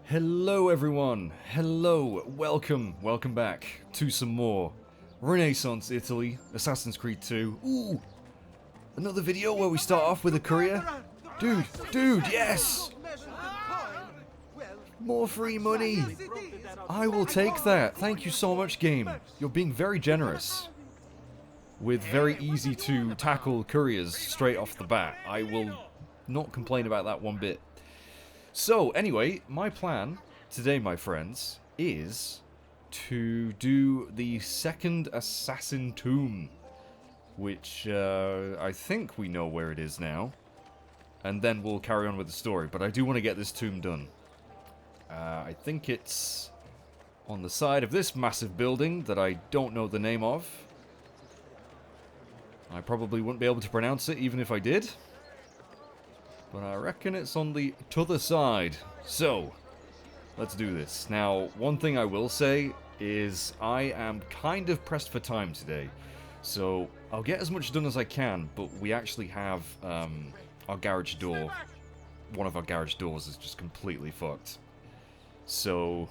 Hello everyone, hello, welcome back to some more Renaissance Italy, Assassin's Creed 2. Ooh, another video where we start off with a courier. Dude, yes! More free money! I will take that, thank you so much game. You're being very generous. With very easy to tackle couriers straight off the bat. I will not complain about that one bit. So, anyway, my plan today, my friends, is to do the second assassin tomb, which I think we know where it is now, and then we'll carry on with the story, but I do want to get this tomb done. I think it's on the side of this massive building that I don't know the name of. I probably wouldn't be able to pronounce it even if I did. But I reckon it's on the t'other side. So, let's do this. Now, one thing I will say is I am kind of pressed for time today. So, I'll get as much done as I can, but we actually have our garage door. One of our garage doors is just completely fucked. So,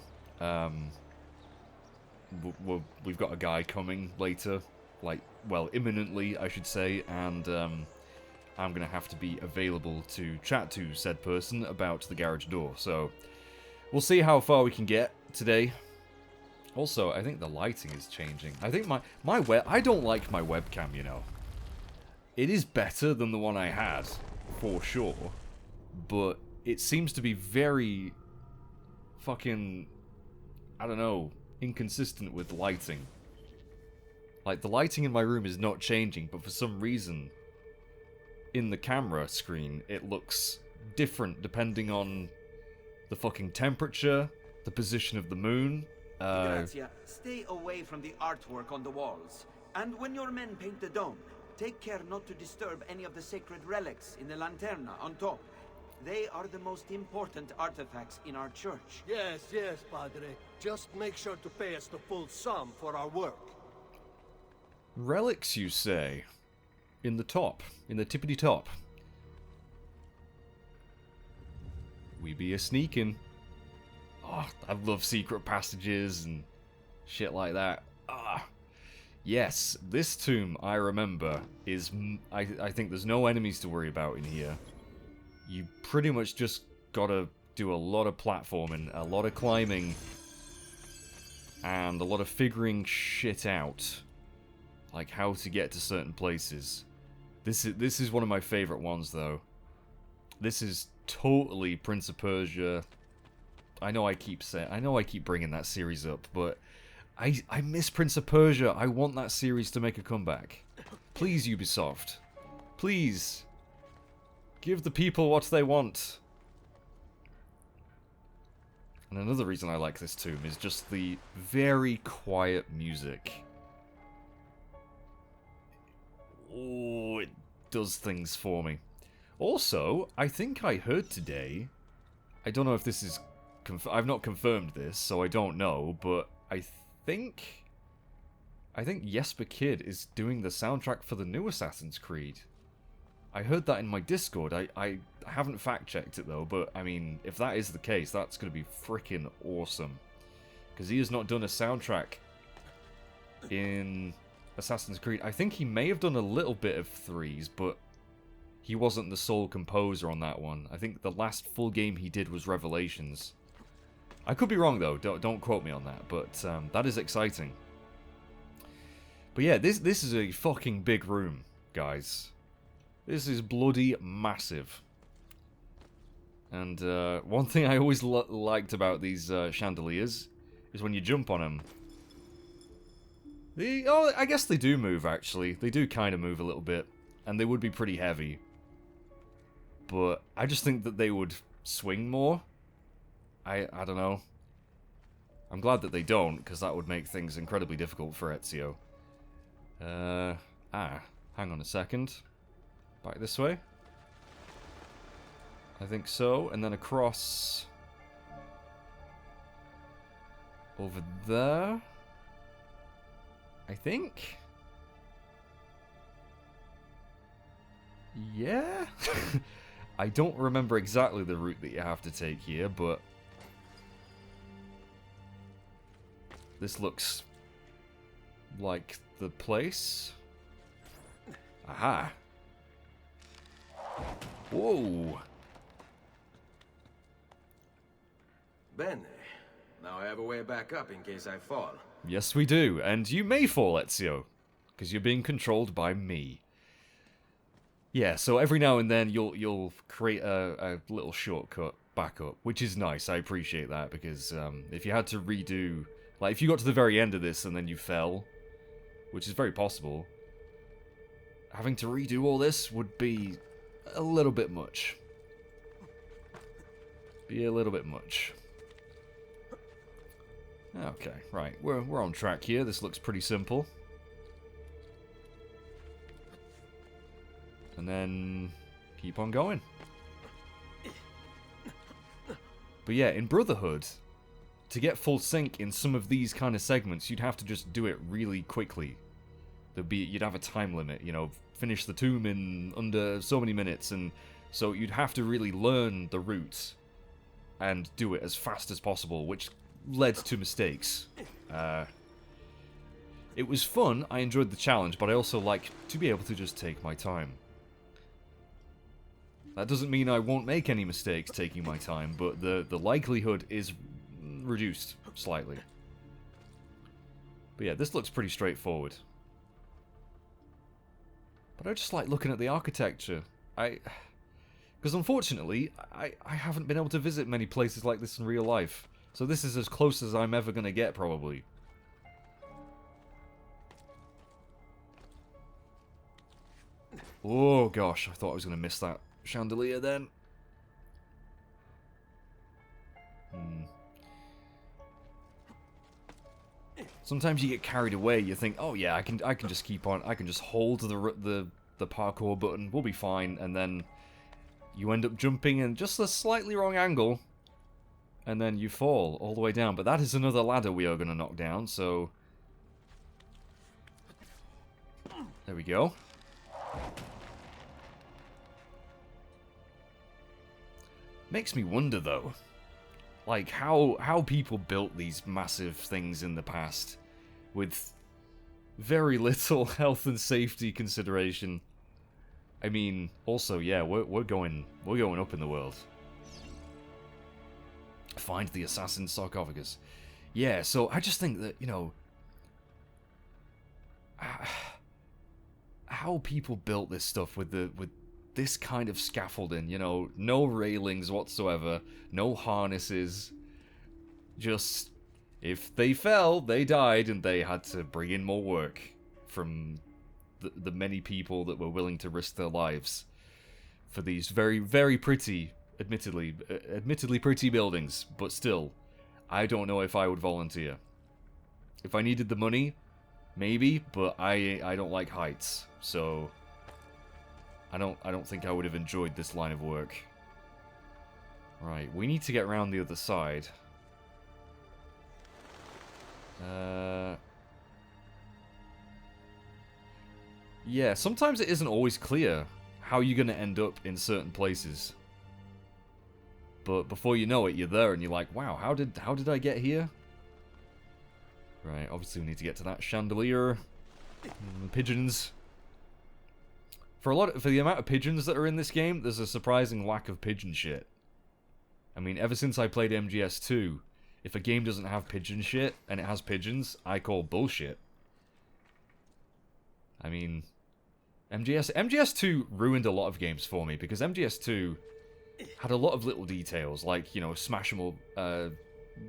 we've got a guy coming later. Like, well, imminently, I should say, and I'm going to have to be available to chat to said person about the garage door. So, we'll see how far we can get today. Also, I think the lighting is changing. I think I don't like my webcam, you know. It is better than the one I had, for sure. But it seems to be very fucking, I don't know, inconsistent with lighting. Like, the lighting in my room is not changing, but for some reason, in the camera screen, it looks different depending on the fucking temperature, the position of the moon. Grazia, stay away from the artwork on the walls. And when your men paint the dome, take care not to disturb any of the sacred relics in the lanterna on top. They are the most important artifacts in our church. Yes, Padre. Just make sure to pay us the full sum for our work. Relics, you say? In the top. In the tippity top. We be a sneaking. Oh, I love secret passages and shit like that. Ah. Yes, this tomb, I remember, is... I think there's no enemies to worry about in here. You pretty much just gotta do a lot of platforming, a lot of climbing, and a lot of figuring shit out. Like how to get to certain places. This is one of my favorite ones, though. This is totally Prince of Persia. I know I keep bringing that series up, but I miss Prince of Persia. I want that series to make a comeback. Please, Ubisoft. Please. Give the people what they want. And another reason I like this tomb is just the very quiet music. Oh, it does things for me. Also, I think I heard today, I don't know if this is, I've not confirmed this, so I don't know, but I think Jesper Kid is doing the soundtrack for the new Assassin's Creed. I heard that in my Discord. I haven't fact-checked it, though, but, I mean, if that is the case, that's going to be freaking awesome. Because he has not done a soundtrack in Assassin's Creed. I think he may have done a little bit of 3s, but he wasn't the sole composer on that one. I think the last full game he did was Revelations. I could be wrong, though. Don't quote me on that, but that is exciting. But yeah, this is a fucking big room, guys. This is bloody massive. And one thing I always liked about these chandeliers is when you jump on them. I guess they do move, actually. They do kind of move a little bit. And they would be pretty heavy. But I just think that they would swing more. I don't know. I'm glad that they don't, because that would make things incredibly difficult for Ezio. Hang on a second. Back this way. I think so. And then across... over there. I think? Yeah? I don't remember exactly the route that you have to take here, but This looks like the place. Aha. Whoa. Bene. Now I have a way back up in case I fall. Yes, we do. And you may fall, Ezio, because you're being controlled by me. Yeah, so every now and then you'll create a little shortcut back up, which is nice. I appreciate that, because if you had to redo... Like, if you got to the very end of this and then you fell, which is very possible, having to redo all this would be a little bit much. Be a little bit much. Okay, right. We're on track here. This looks pretty simple. And then keep on going. But yeah, in Brotherhood, to get full sync in some of these kind of segments, you'd have to just do it really quickly. You'd have a time limit, you know, finish the tomb in under so many minutes, and so you'd have to really learn the route and do it as fast as possible, which led to mistakes. It was fun, I enjoyed the challenge, but I also like to be able to just take my time. That doesn't mean I won't make any mistakes taking my time, but the likelihood is reduced slightly. But yeah, this looks pretty straightforward. But I just like looking at the architecture. Because unfortunately, I haven't been able to visit many places like this in real life. So this is as close as I'm ever going to get, probably. Oh gosh, I thought I was going to miss that chandelier then. Sometimes you get carried away. You think, oh yeah, I can just keep on. I can just hold the parkour button. We'll be fine. And then you end up jumping in just a slightly wrong angle, and then you fall all the way down. But that is another ladder we are going to knock down. So there we go. Makes me wonder though, like how people built these massive things in the past with very little health and safety consideration. I mean, also, yeah, we're going up in the world. Find the assassin sarcophagus. Yeah, so I just think that, you know, how people built this stuff with this kind of scaffolding, you know, no railings whatsoever, no harnesses, just, if they fell, they died, and they had to bring in more work from the many people that were willing to risk their lives for these very, very pretty, admittedly pretty buildings, but still, I don't know if I would volunteer. If I needed the money, maybe, but I don't like heights, so I don't think I would have enjoyed this line of work. Right, we need to get around the other side. Yeah, sometimes it isn't always clear how you're going to end up in certain places. But before you know it, you're there and you're like, wow, how did I get here? Right, obviously we need to get to that chandelier. Pigeons. For the amount of pigeons that are in this game, there's a surprising lack of pigeon shit. I mean, ever since I played MGS2, if a game doesn't have pigeon shit and it has pigeons, I call bullshit. I mean, MGS2 ruined a lot of games for me, because MGS2 had a lot of little details, like, you know, smashable,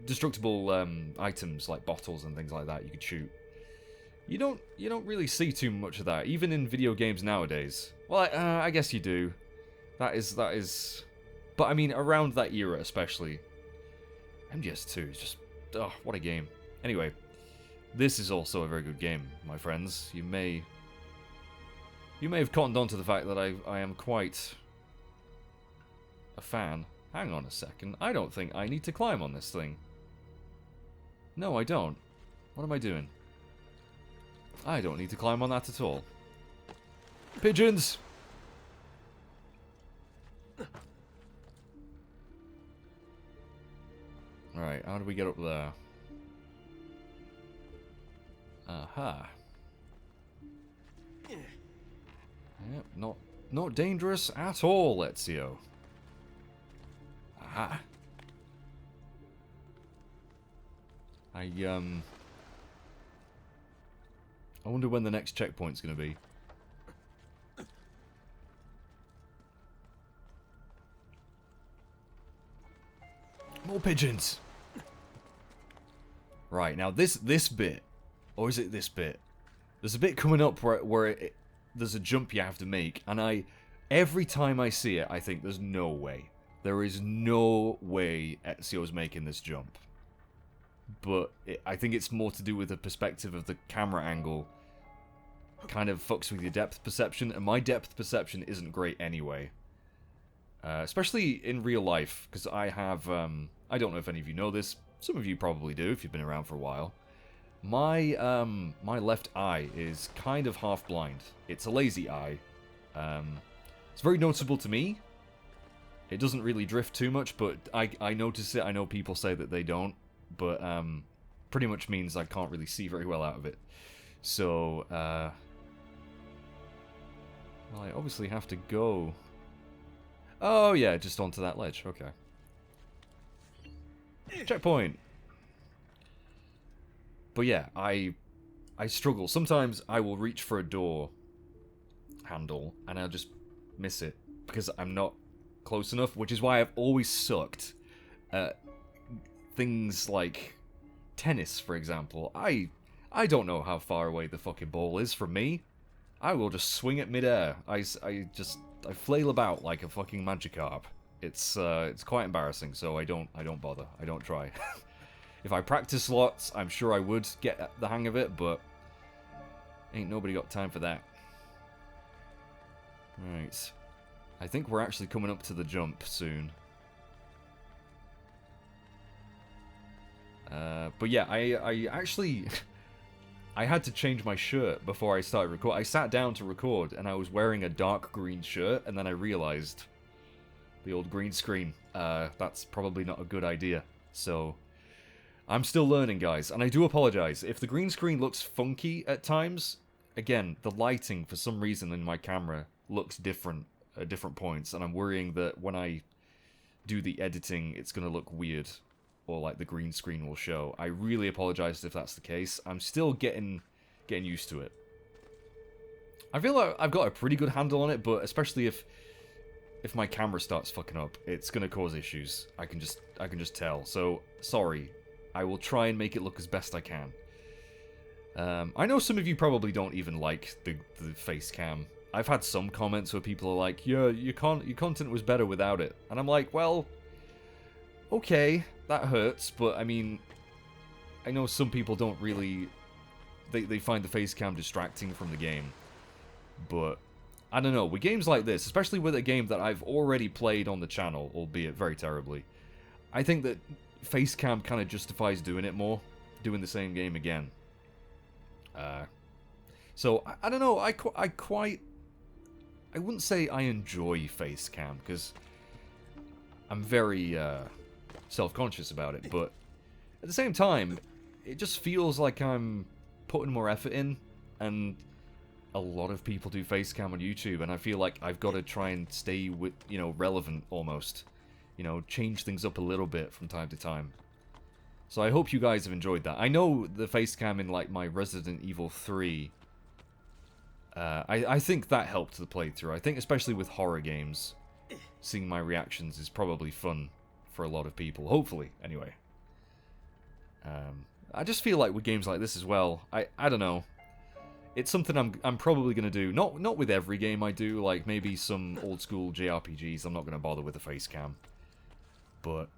destructible items like bottles and things like that you could shoot. You don't really see too much of that, even in video games nowadays. Well, I guess you do. That is. But I mean, around that era especially. MGS2 is just, oh, what a game. Anyway, this is also a very good game, my friends. You may have cottoned on to the fact that I am quite a fan. Hang on a second. I don't think I need to climb on this thing. No, I don't. What am I doing? I don't need to climb on that at all. Pigeons! Alright, how do we get up there? Aha. Yep, not dangerous at all, Ezio. Aha. I wonder when the next checkpoint's gonna be. More pigeons! Right, now this bit, or is it this bit? There's a bit coming up where there's a jump you have to make, and every time I see it, I think there's no way. There is no way Ezio's making this jump. But I think it's more to do with the perspective of the camera angle. Kind of fucks with your depth perception, and my depth perception isn't great anyway. Especially in real life, because I have, I don't know if any of you know this, some of you probably do if you've been around for a while. My my left eye is kind of half blind. It's a lazy eye. It's very noticeable to me. It doesn't really drift too much, but I notice it. I know people say that they don't, but pretty much means I can't really see very well out of it. So, well, I obviously have to go. Oh yeah, just onto that ledge. Okay. Checkpoint. But yeah, I struggle. Sometimes I will reach for a door handle and I'll just miss it because I'm not close enough, which is why I've always sucked at things like tennis, for example. I don't know how far away the fucking ball is from me. I will just swing it midair. I flail about like a fucking Magikarp. It's quite embarrassing, so I don't bother. I don't try. If I practice lots, I'm sure I would get the hang of it, but ain't nobody got time for that. Right. I think we're actually coming up to the jump soon. But yeah, I actually... I had to change my shirt before I started recording. I sat down to record, and I was wearing a dark green shirt, and then I realized... the old green screen. That's probably not a good idea. So... I'm still learning, guys, and I do apologize. If the green screen looks funky at times, again, the lighting, for some reason, in my camera looks different at different points, and I'm worrying that when I do the editing, it's going to look weird, or like the green screen will show. I really apologize if that's the case. I'm still getting used to it. I feel like I've got a pretty good handle on it, but especially if my camera starts fucking up, it's going to cause issues. I can just tell. So, sorry. I will try and make it look as best I can. I know some of you probably don't even like the face cam. I've had some comments where people are like, yeah, your content was better without it. And I'm like, well, okay, that hurts, but I mean, I know some people don't really... They find the face cam distracting from the game. But, I don't know, with games like this, especially with a game that I've already played on the channel, albeit very terribly, I think that Facecam kind of justifies doing it more, doing the same game again. So I don't know. I wouldn't say I enjoy Facecam because I'm very self-conscious about it, but at the same time, it just feels like I'm putting more effort in, and a lot of people do Facecam on YouTube, and I feel like I've got to try and stay with, relevant almost. Change things up a little bit from time to time. So I hope you guys have enjoyed that. I know the facecam in, like, my Resident Evil 3, I think that helped the playthrough. I think especially with horror games, seeing my reactions is probably fun for a lot of people. Hopefully, anyway. I just feel like with games like this as well, I don't know. It's something I'm probably going to do. Not with every game I do, like maybe some old school JRPGs, I'm not going to bother with a facecam. But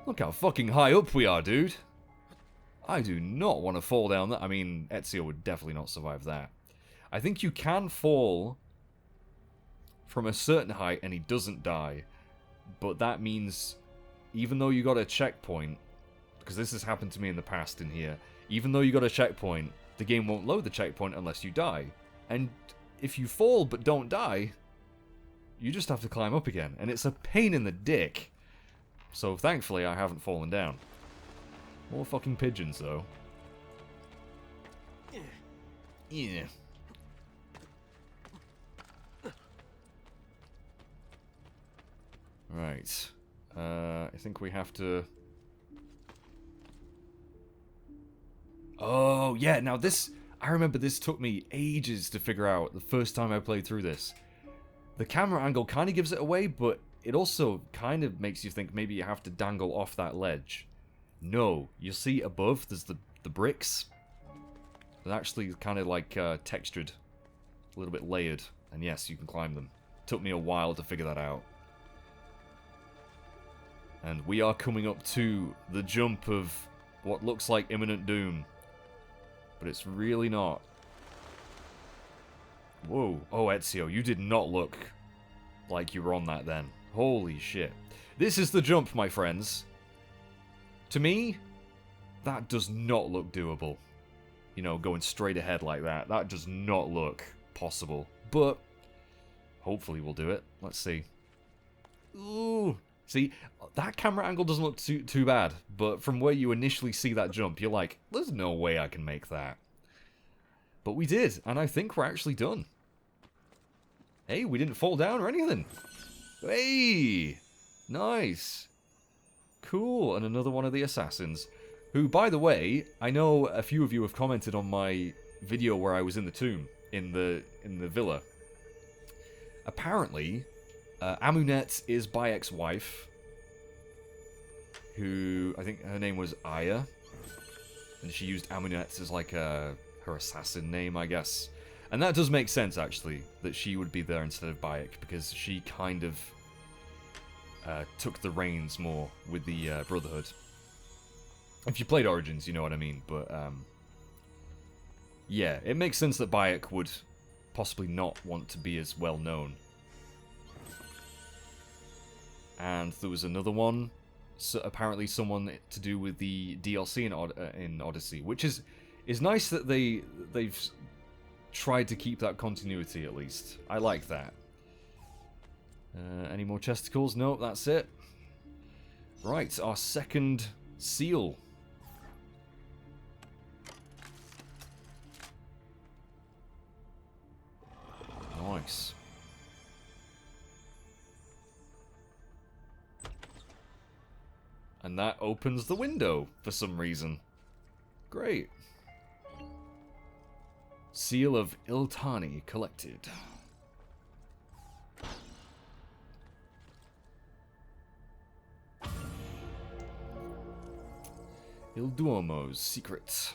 look how fucking high up we are, dude. I do not want to fall down that. I mean, Ezio would definitely not survive that. I think you can fall from a certain height and he doesn't die. But that means, even though you got a checkpoint, because this has happened to me in the past in here, even though you got a checkpoint, the game won't load the checkpoint unless you die. And if you fall but don't die, you just have to climb up again. And it's a pain in the dick. So thankfully I haven't fallen down. More fucking pigeons though. Yeah. Right. I think we have to... Oh, yeah, now this... I remember this took me ages to figure out the first time I played through this. The camera angle kind of gives it away, but it also kind of makes you think maybe you have to dangle off that ledge. No, you see above, there's the bricks. They're actually kind of like textured, a little bit layered, and yes, you can climb them. Took me a while to figure that out. And we are coming up to the jump of what looks like imminent doom. But it's really not. Whoa. Oh, Ezio, you did not look like you were on that then. Holy shit. This is the jump, my friends. To me, that does not look doable. You know, going straight ahead like that. That does not look possible. But, hopefully we'll do it. Let's see. Ooh. See, that camera angle doesn't look too bad. But from where you initially see that jump, you're like, there's no way I can make that. But we did, and I think we're actually done. Hey, we didn't fall down or anything. Hey! Nice. Cool, and another one of the assassins. Who, by the way, I know a few of you have commented on my video where I was in the tomb, in the villa. Apparently, Amunet is Bayek's wife, who, I think her name was Aya, and she used Amunet as like her assassin name, I guess. And that does make sense, actually, that she would be there instead of Bayek, because she kind of took the reins more with the Brotherhood. If you played Origins, you know what I mean, but yeah, it makes sense that Bayek would possibly not want to be as well known. And there was another one, so apparently someone to do with the DLC in Odyssey, which is nice that they've tried to keep that continuity at least. I like that. Any more chesticles? No, that's it. Right, our second seal. Nice. And that opens the window for some reason. Great. Seal of Iltani collected. Il Duomo's secret.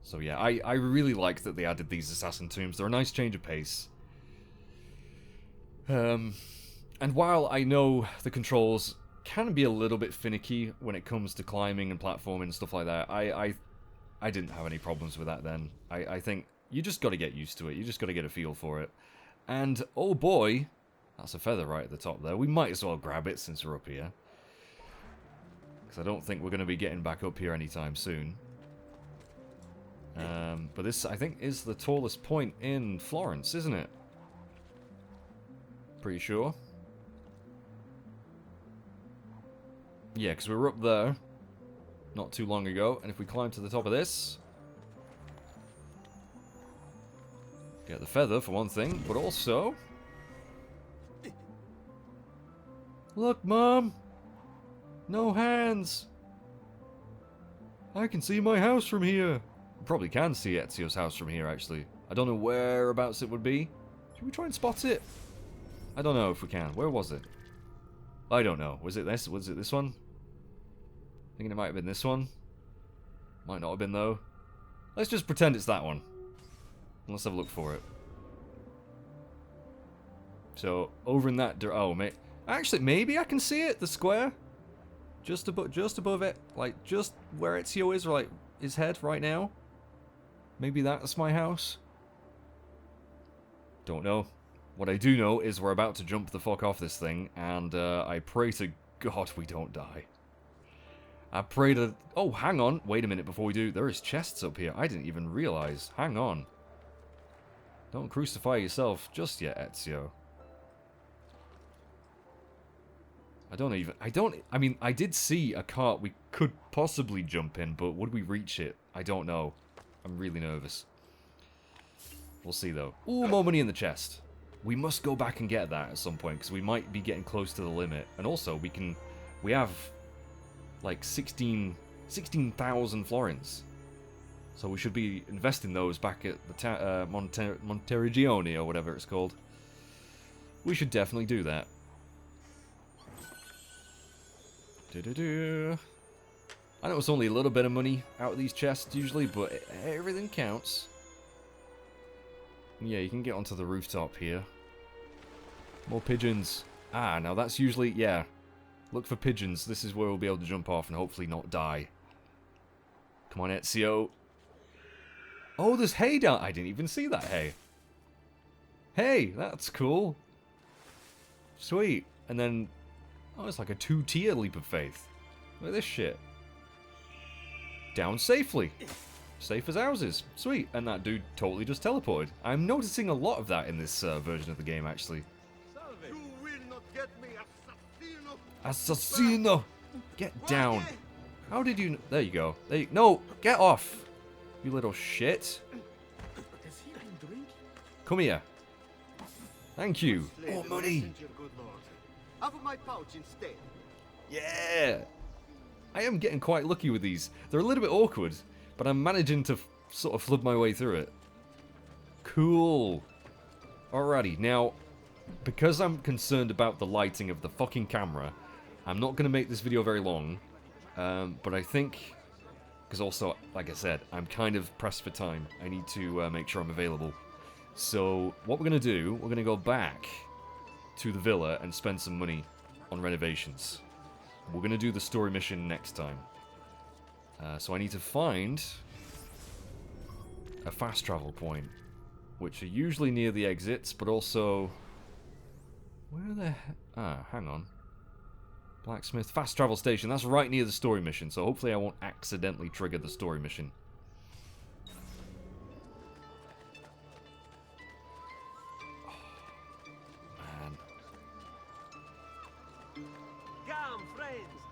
So yeah, I really like that they added these assassin tombs. They're a nice change of pace. And while I know the controls can be a little bit finicky when it comes to climbing and platforming and stuff like that, I didn't have any problems with that then. I think you just got to get used to it. You just got to get a feel for it. And oh boy, that's a feather right at the top there. We might as well grab it since we're up here. Because I don't think we're going to be getting back up here anytime soon. But this, I think, is the tallest point in Florence, isn't it? Pretty sure. Yeah, because we were up there not too long ago, and if we climb to the top of this, get the feather for one thing, but also, look, Mom, no hands. I can see my house from here. You probably can see Ezio's house from here, actually. I don't know whereabouts it would be. Should we try and spot it? I don't know if we can. Where was it? I don't know. Was it this? Was it this one? Thinking it might have been this one. Might not have been, though. Let's just pretend it's that one. Let's have a look for it. So, over in that... Oh, mate. Actually, maybe I can see it, the square. Just above it. Like, just where Ezio is, like, his head right now. Maybe that's my house. Don't know. What I do know is we're about to jump the fuck off this thing, and I pray to God we don't die. I pray to... Oh, hang on. Wait a minute before we do. There is chests up here. I didn't even realize. Hang on. Don't crucify yourself just yet, Ezio. I mean, I did see a cart we could possibly jump in, but would we reach it? I don't know. I'm really nervous. We'll see, though. Ooh, more money in the chest. We must go back and get that at some point, because we might be getting close to the limit. And also, we have, like, 16,000 florins. So we should be investing those back at the Monteriggioni, or whatever it's called. We should definitely do that. I know it's only a little bit of money out of these chests usually, but everything counts. Yeah, you can get onto the rooftop here. More pigeons. Ah, now that's usually, yeah. Look for pigeons. This is where we'll be able to jump off and hopefully not die. Come on, Ezio. Oh, there's hay down. I didn't even see that hay. Hey, that's cool. Sweet. And then, oh, it's like a 2-tier leap of faith. Look at this shit. Down safely. Safe as houses. Sweet. And that dude totally just teleported. I'm noticing a lot of that in this version of the game, actually. You will not get me, assassino! Assassino! Get down. How did you... There you go. No! Get off! You little shit. Has he been drinking? Come here. Thank you. More money. Good lord. Have my pouch instead. Yeah! I am getting quite lucky with these. They're a little bit awkward, but I'm managing to sort of flood my way through it. Cool. Alrighty, now, because I'm concerned about the lighting of the fucking camera, I'm not going to make this video very long, but I think, because also, like I said, I'm kind of pressed for time. I need to make sure I'm available. So, what we're going to do, we're going to go back to the villa and spend some money on renovations. We're going to do the story mission next time. So I need to find a fast travel point, which are usually near the exits, but also... Where the heck... Ah, hang on. Blacksmith fast travel station. That's right near the story mission, so hopefully I won't accidentally trigger the story mission.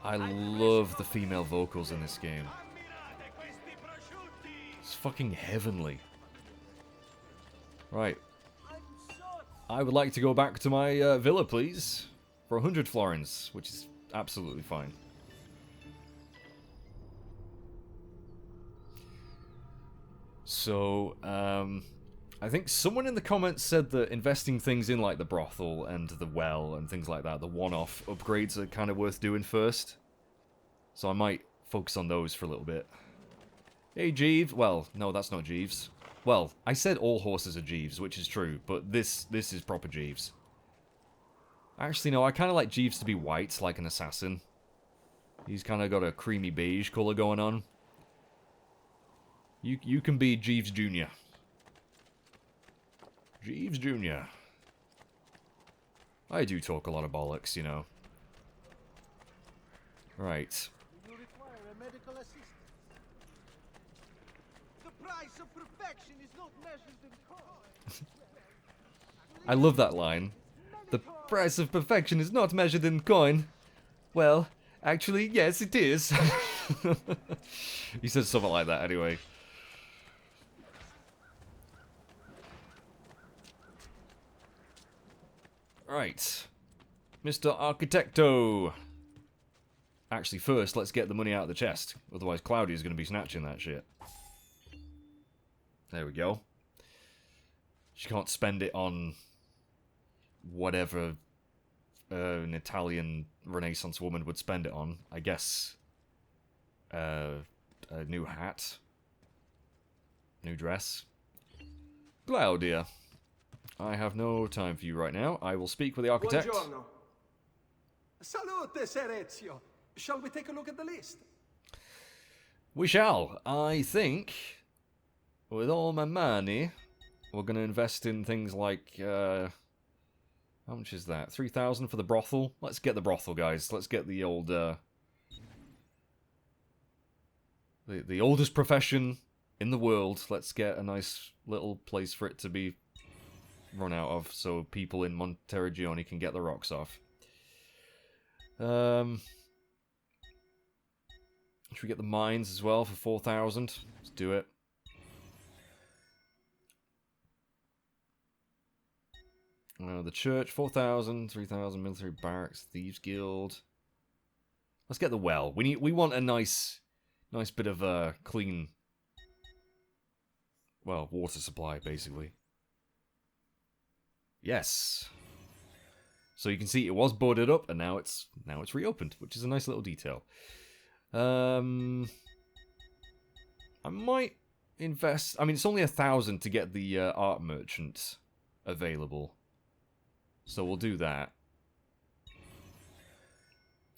I love the female vocals in this game. It's fucking heavenly. Right. I would like to go back to my villa, please. For 100 florins, which is absolutely fine. So, I think someone in the comments said that investing things in like the brothel and the well and things like that, the one-off upgrades are kind of worth doing first. So I might focus on those for a little bit. Hey, Jeeves. Well, no, that's not Jeeves. Well, I said all horses are Jeeves, which is true, but this is proper Jeeves. Actually, no, I kind of like Jeeves to be white, like an assassin. He's kind of got a creamy beige colour going on. You can be Jeeves Jr. Jeeves Jr. I do talk a lot of bollocks, you know. Right. You require a medical assistant. The price of perfection is not measured in coin. I love that line. The price of perfection is not measured in coin. Well, actually, yes, it is. He says something like that anyway. Right. Mr. Architecto. Actually, first, let's get the money out of the chest. Otherwise, Claudia's going to be snatching that shit. There we go. She can't spend it on whatever an Italian Renaissance woman would spend it on. I guess a new hat. New dress. Claudia. I have no time for you right now. I will speak with the architect. Buongiorno. Salute, Ser Ezio. Shall we take a look at the list? We shall. I think, with all my money, we're going to invest in things like, how much is that? 3,000 for the brothel? Let's get the brothel, guys. Let's get the old, the oldest profession in the world. Let's get a nice little place for it to be run out of, so people in Monteriggioni can get the rocks off. Should we get the mines as well for 4,000? Let's do it. The church, 4,000, 3,000, military barracks, thieves guild. Let's get the well. We want a nice bit of clean, well, water supply basically. Yes. So you can see it was boarded up, and now it's reopened, which is a nice little detail. I might invest. I mean, it's only 1,000 to get the art merchant available, so we'll do that.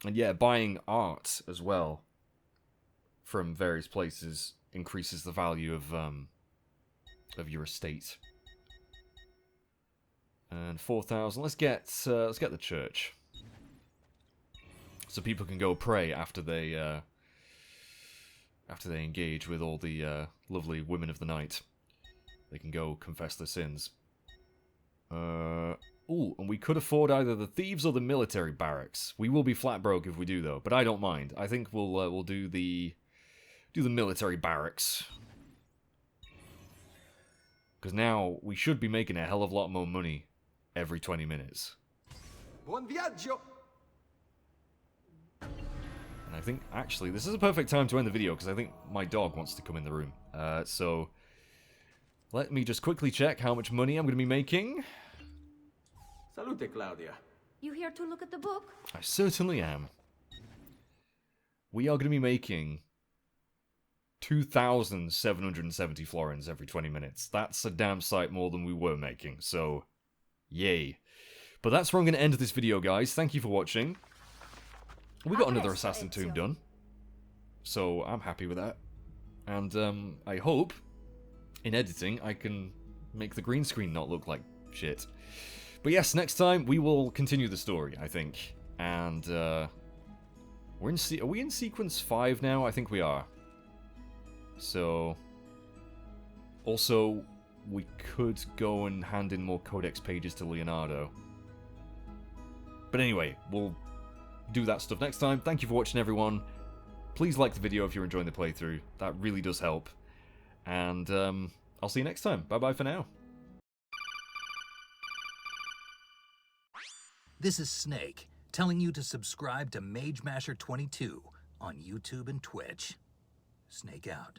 And yeah, buying art as well from various places increases the value of your estate. And 4,000. Let's get the church, so people can go pray after they engage with all the lovely women of the night. They can go confess their sins. Ooh, and we could afford either the thieves or the military barracks. We will be flat broke if we do, though, but I don't mind. I think we'll do the military barracks, because now we should be making a hell of a lot more money every 20 minutes. Buon viaggio! And I think, actually, this is a perfect time to end the video, because I think my dog wants to come in the room. So, let me just quickly check how much money I'm going to be making. Salute, Claudia. You here to look at the book? I certainly am. We are going to be making 2,770 florins every 20 minutes. That's a damn sight more than we were making, so yay. But that's where I'm going to end this video, guys. Thank you for watching. We got another Assassin Tomb done, so I'm happy with that. And I hope, in editing, I can make the green screen not look like shit. But yes, next time we will continue the story, I think. And are we in sequence 5 now? I think we are. So, also, we could go and hand in more codex pages to Leonardo. But anyway, we'll do that stuff next time. Thank you for watching, everyone. Please like the video if you're enjoying the playthrough. That really does help. And I'll see you next time. Bye-bye for now. This is Snake, telling you to subscribe to Mage Masher 22 on YouTube and Twitch. Snake out.